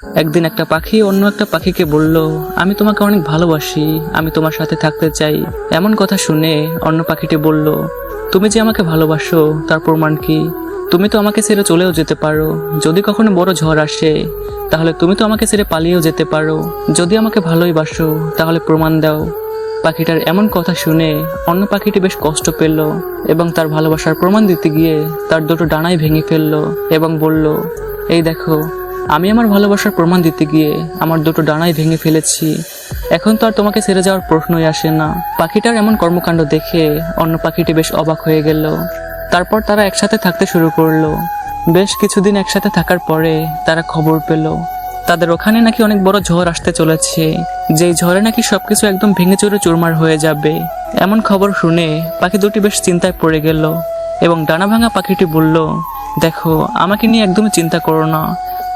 একদিন একটা পাখি অন্য একটা পাখিকে বলল, আমি তোমাকে অনেক ভালোবাসি, আমি তোমার সাথে থাকতে চাই। এমন কথা শুনে অন্য পাখিটি বলল, তুমি যে আমাকে ভালোবাসো তার প্রমাণ কি? তুমি তো আমাকে ছেড়ে চলেও যেতে পারো। যদি কখনো বড় ঝড় আসে তাহলে তুমি তো আমাকে ছেড়ে পালিয়েও যেতে পারো। যদি আমাকে ভালোই বাসো তাহলে প্রমাণ দাও। পাখিটার এমন কথা শুনে অন্য পাখিটি বেশ কষ্ট পেল এবং তার ভালোবাসার প্রমাণ দিতে গিয়ে তার দুটো ডানাই ভেঙে ফেলল এবং বলল, এই দেখো, আমি আমার ভালোবাসার প্রমাণ দিতে গিয়ে আমার দুটো ডানাই ভেঙে ফেলেছি। এখন তো আর তোমাকে ছেড়ে যাওয়ার প্রশ্নই আসে না। পাখিটার এমন কর্মকাণ্ড দেখে অন্য পাখিটি বেশ অবাক হয়ে গেল। তারপর তারা একসাথে থাকতে শুরু করলো। বেশ কিছুদিন একসাথে থাকার পরে তারা খবর পেল তাদের ওখানে নাকি অনেক বড় ঝড় আসতে চলেছে, যেই ঝড়ে নাকি সবকিছু একদম ভেঙে চুরে চুরমার হয়ে যাবে। এমন খবর শুনে পাখি দুটি বেশ চিন্তায় পড়ে গেল এবং ডানা ভাঙা পাখিটি বলল, দেখো, আমাকে নিয়ে একদমই চিন্তা করো না,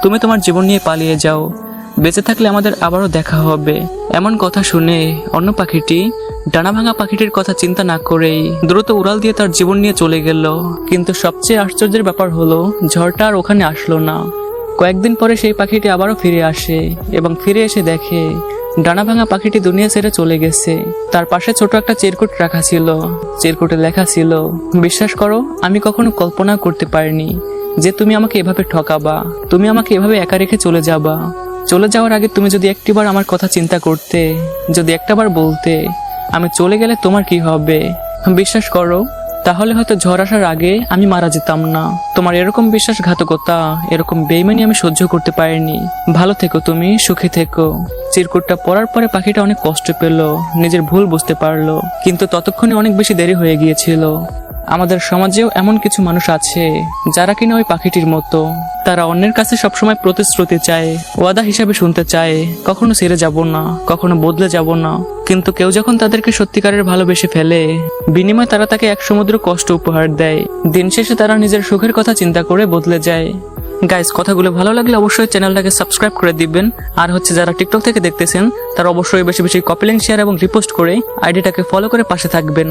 তুমি তোমার জীবন নিয়ে পালিয়ে যাও, বেঁচে থাকলে আমাদের আবারও দেখা হবে। এমন কথা শুনে অন্য পাখিটি ডানা ভাঙা পাখিটির কথা চিন্তা না করেই দ্রুত উড়াল দিয়ে তার জীবন নিয়ে চলে গেল। কিন্তু সবচেয়ে আশ্চর্যের ব্যাপার হলো, ঝড়টা আর ওখানে আসলো না। কয়েকদিন পরে সেই পাখিটি আবারও ফিরে আসে এবং ফিরে এসে দেখে ডানা ভাঙা পাখিটি দুনিয়া ছেড়ে চলে গেছে। তার পাশে ছোট একটা চিরকুট রাখা ছিল। চিরকুটে লেখা ছিল, বিশ্বাস করো, আমি কখনো কল্পনা করতে পারিনি যে তুমি আমাকে এভাবে ঠকাবা, তুমি আমাকে এভাবে একা রেখে চলে যাবা। চলে যাওয়ার আগে তুমি যদি একটিবার আমার কথা চিন্তা করতে, যদি একটাবার বলতে আমি চলে গেলে তোমার কি হবে, বিশ্বাস করো, তাহলে হয়তো ঝড় আসার আগে আমি মারা যেতাম না। তোমার এরকম বিশ্বাসঘাতকতা, এরকম বেইমানি আমি সহ্য করতে পারিনি। ভালো থেকো, তুমি সুখে থেকো। চিরকুটটা পড়ার পরে পাখিটা অনেক কষ্ট পেল, নিজের ভুল বুঝতে পারলো, কিন্তু ততক্ষণে অনেক বেশি দেরি হয়ে গিয়েছিল। আমাদের সমাজেও এমন কিছু মানুষ আছে যারা কিনা ওই পাখিটির মতো। তারা অন্যের কাছে সবসময় প্রতিশ্রুতি চায়, ওয়াদা হিসাবে শুনতে চায়, কখনো ছেড়ে যাব না, কখনো বদলে যাব না। কিন্তু কেউ যখন তাদেরকে সত্যিকারের ভালোবেসে ফেলে, বিনিময়ে তারা তাকে এক সমুদ্র কষ্ট উপহার দেয়। দিন শেষে তারা নিজের সুখের কথা চিন্তা করে বদলে যায়। গাইস, কথাগুলো ভালো লাগলে অবশ্যই চ্যানেলটাকে সাবস্ক্রাইব করে দিবেন। আর যারা টিকটক থেকে দেখতেছেন তারা অবশ্যই বেশি বেশি কপি লিংক, শেয়ার এবং রিপোস্ট করে আইডিটাকে ফলো করে পাশে থাকবেন।